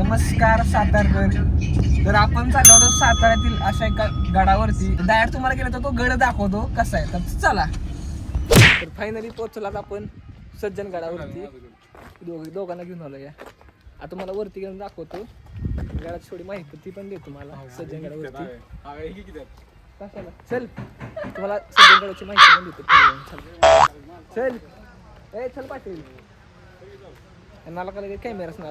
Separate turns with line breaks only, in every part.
नमस्कार सातारकर. तर आपण चाललो होतो साताऱ्यातील अशा एका गडावरती. डायरेक्ट तुम्हाला गेलो तर तो गड दाखवतो कसा आहे. तर चला. तर फायनली पोहोचलात आपण सज्जन गडावरती. दोघांना घेऊन आलो या. आता मला वरती घेऊन दाखवतो. गडाची थोडी माहिती पण देतो तुम्हाला सज्जन गडावरती. कशाला चल तुम्हाला सज्जन गडाची माहिती पण देतो. चल ए चल पाटील. मला काय कॅमेराच ना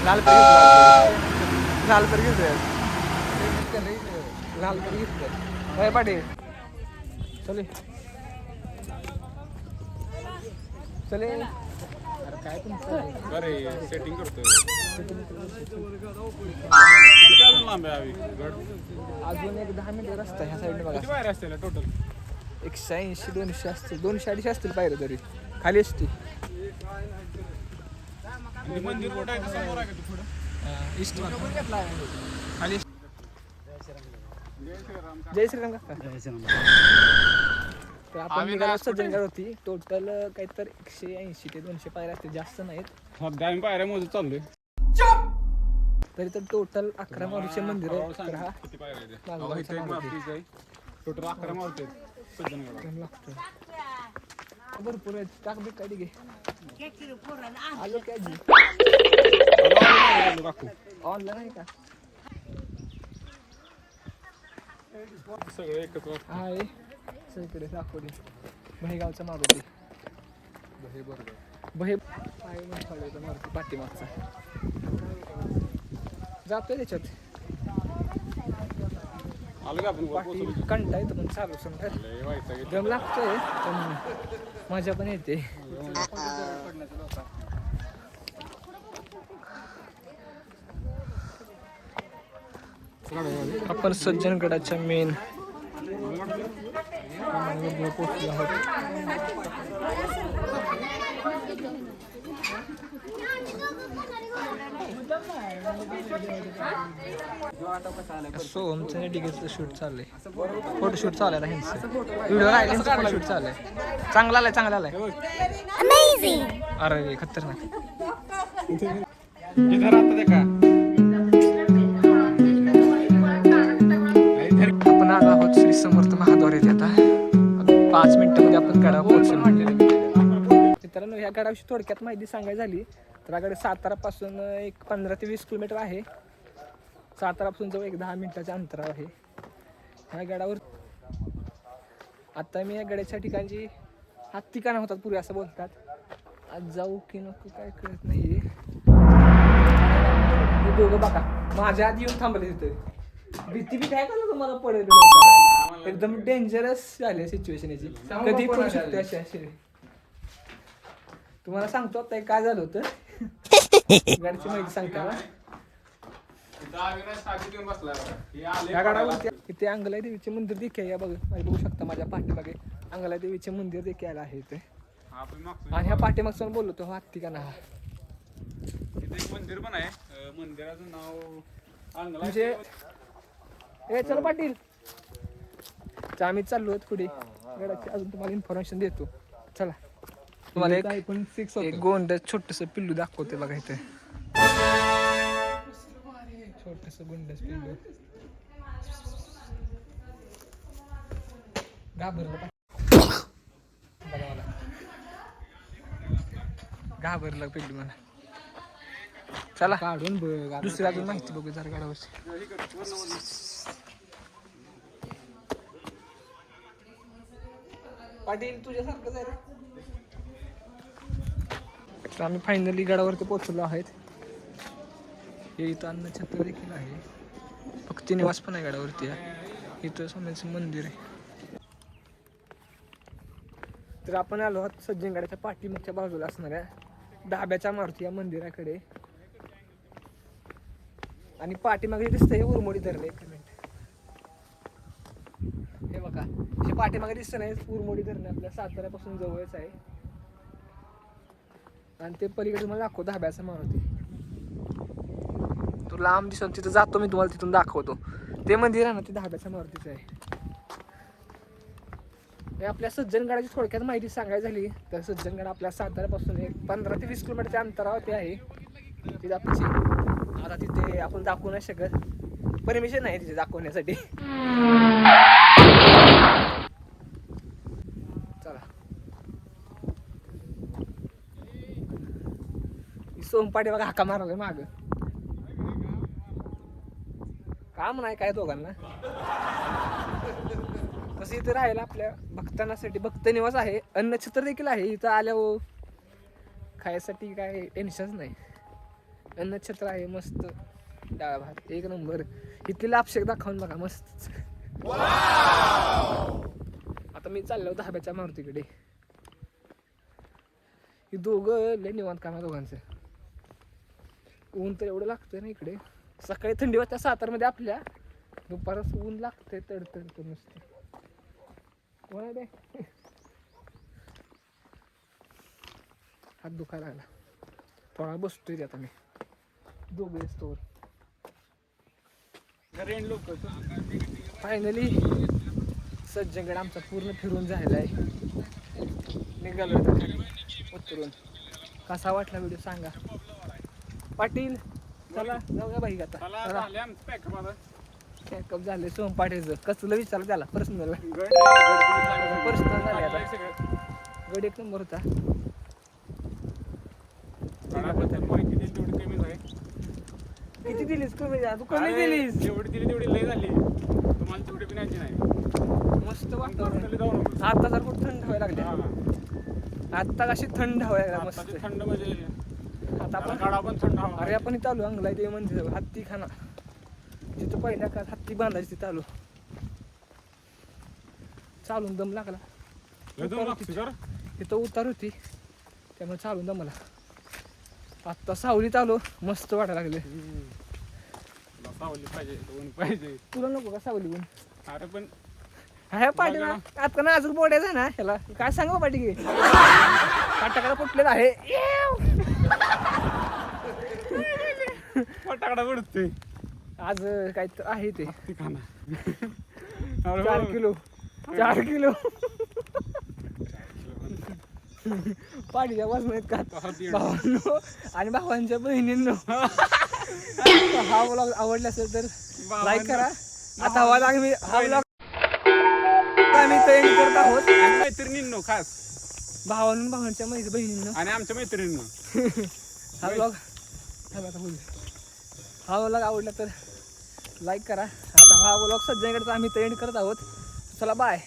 लाल पाटील चले चले. अरे काय तुमचं
अरे सेटिंग करतोय
अजून एक 10 मिनिट रस्ता ह्या साईडने बघा.
बाहेर असते टोटल
180 200 असतील 200-250 असतील पायऱ्या तरी खाली असते.
मंदिर कुठं आहे समोर आहे का पुढं
खाली जय श्रीराम काका. तर आपण निघालो सज्जनगड होती. टोटल काहीतरी 180 ते 200 पायऱ्या असतील, जास्त नाहीत.
सध्या आम्ही पायऱ्या मोजत चाललोय.
तरी तर टोटल 11 मारुतीचे मंदिर आहे. तर हा
किती पायऱ्या आहे टोटल 11 मारुती आहेत सज्जनगड
लागतो भरपूर आहेत. टाक बी काय घे आलो काय जी
काकू
ऑनलाईन आहे का
सगळं एकत्र
आहे सगळीकडे दाखवली. बहेगावचा मारुती बहे आहे म्हणून मारुती पाठीमागचा जातोय त्याच्यात.
आलो का आपण
पाठी कंटा येतो पण चालू समजा दम लागतोय पण मजा पण येते. आपण सज्जनगडाच्या मेन पोहोचलो आहोत. सोमचं डिगेचं शूट चाललंय. फोटोशूट चालू आहे ह्यांचं. व्हिडिओ राहिले फोटोशूट चालू आहे. चांगला आलाय चांगला आलाय. अरे खतरनाक. आपण आलो आहोत श्री समर्थ महाद्वार येथे. आता 5 मिनिटांमध्ये आपण गडावर पोहोचलो. मित्रांनो ह्या गडाविषयी थोडक्यात माहिती सांगायची झाली तर हा गड सातारापासून एक 15 ते 20 किलोमीटर आहे. सातारापासून जवळ एक 10 मिनिटाच्या अंतरावर आहे ह्या गडावर. आता मी या गडाच्या ठिकाणची हत्तीकाना होतात पूर्वी असं बोलतात. आज जाऊ की नको काय कळत नाहीये. हे दोघं बघा माझ्या आधी येऊन थांबले तिथे. भीती आहे का ना तुम्हाला पडेल. एकदम डेंजरस झाली सिच्युएशन याची. कधी पडू शकते अशी. तुम्हाला सांगतो आता काय झालं होतं. गाडीची माहिती सांगता ना. या गडावरती इथे अंगलाई देवीचे मंदिर देखील या बघू शकता. माझ्या पाठीमागे अंगलाई देवीचे मंदिर देखील आहे इथे. आणि ह्या पाठीमागचं बोललो तो हत्ती का ना.
एक मंदिर पण आहे. मंदिराचं नाव
म्हणजे ए चल पाटील आम्ही चाललो पुढे गडाची अजून तुम्हाला इन्फॉर्मेशन देतो. चला तुम्हाला एक गोंड छोटस पिल्लू दाखवते बघा इथे. छोटस गुंडस पिल्लू घाबरलं बघा मला. घाबरलं पिल्लू मला. चला काढून बघ दुसरी अजून माहिती बघू जरा गडावरची. पाटील तुझ्यासारखंच आहे रे. तर आम्ही फायनली गडावरती पोहोचलो आहेत. हे इथं अन्नछत्र देखील आहे. भक्ती निवास पण आहे गडावरती. इथं स्वामींचं मंदिर आहे. तर आपण आलो आहोत सज्जनगडाच्या पाठीमागच्या बाजूला असणाऱ्या धाब्याच्या मारुती या मंदिराकडे. आणि पाठीमागे दिसतंय हे उरमोडी धरण. एक मिनिट हे बघा हे पाठीमागे दिसतं नाही उरमोडी धरण आपल्या साताऱ्यापासून जवळच आहे. आणि ते पलीकडे तुम्हाला दाखवतो धाब्याचा मारुती. तो लांब दिसून तिथं जातो मी तुम्हाला तिथून दाखवतो. ते मंदिर आहे ना ते धाब्याच्या मारुतीचं आहे. आपल्या सज्जनगडाची थोडक्यात माहिती सांगायची झाली तर सज्जनगड आपल्या साताऱ्यापासून एक 15 ते 20 किलोमीटरच्या अंतरावरती आहे. तिथे आपली आता तिथे आपण दाखवू नाही शकत, परमिशन नाही तिथे दाखवण्यासाठी. चला सोमपाटी बघा हाका मारलाय माग, काम नाही काय दोघांना. तसं इथे राहायला आपल्या भक्तांसाठी भक्त निवास आहे, अन्नछत्र देखील आहे. इथं आल्यावर खायसाठी काय टेन्शनच नाही. अन्नछत्र आहे, मस्त डाळ भात एक नंबर. इथली लापशेक दाखवून बघा मस्त. आता मी चाललो धाब्याच्या मारुतीकडे. ही दोघं लय निवांत काम आहे दोघांचं. ऊन तर एवढं लागतंय ना इकडे. सकाळी थंडी वाजता सातारमध्ये आपल्या, दुपारच ऊन लागतंय तडतडतं नुसतं. कोणा दे हात दुखायला लागला, थोडा बसतोय आता मी दोघे स्टोर. फायनली सज्जनगड आमचा पूर्ण फिरून झालेला आहे. निघालो आता खाली उतरून. कसा वाटला व्हिडिओ सांगा. पाटील चला जाऊया बाई आता. पॅकअप झाले सोमपाठीचं. कसलं विचारलं त्याला पर्सनल पर्सनल झाले आता. गड एक नंबर होता. किती दिलीस कमी? तू कमी दिलीस.
जेवढी दिली तेवढी लय झाली, तुम्हाला तेवढी पिण्याची नाही.
मस्त वातावरण. आता जर कुठं थंड हवा लागली, आता कशी थंड हवा लागला मस्त.
थंड म्हणजे
आता आपण
गाडा पण थंड हवा.
अरे आपण चालू अंगला ते म्हणजे हत्ती खाना, जिथं पहिल्या काळात हत्ती बांधायची तिथं आलो. चालून दम लागला. तिथं उतार होती त्यामुळे चालून दमला. आत्ता सावलीत आलो, मस्त वाटायला लागले.
सावली पाहिजे, ऊन पाहिजे.
तुला नको का सावली ऊन?
अरे पण
ह्या पाटील आता ना अजून बोडायचं ना ह्याला काय सांगू पाटील की पाटाकडे फुटलेलं आहे.
फटाकडा उडतोय
आज काय तर आहे ते
4
किलो पाडीच्या वजन आहेत का भावांनो आणि भावांच्या बहिणींनो. हा व्लॉग आवडला असेल तर लाईक करा. आता हा व्लॉग आम्ही तयारी करत आहोत.
मैत्रिणींनो, खास
भावांच्या बहिणींनो
आणि आमच्या मैत्रिणींनो
हा व्लॉग आवडला तर लाईक करा. आता हा व्लॉग सज्जनगडचा आम्ही तयारी करत आहोत. चला बाय.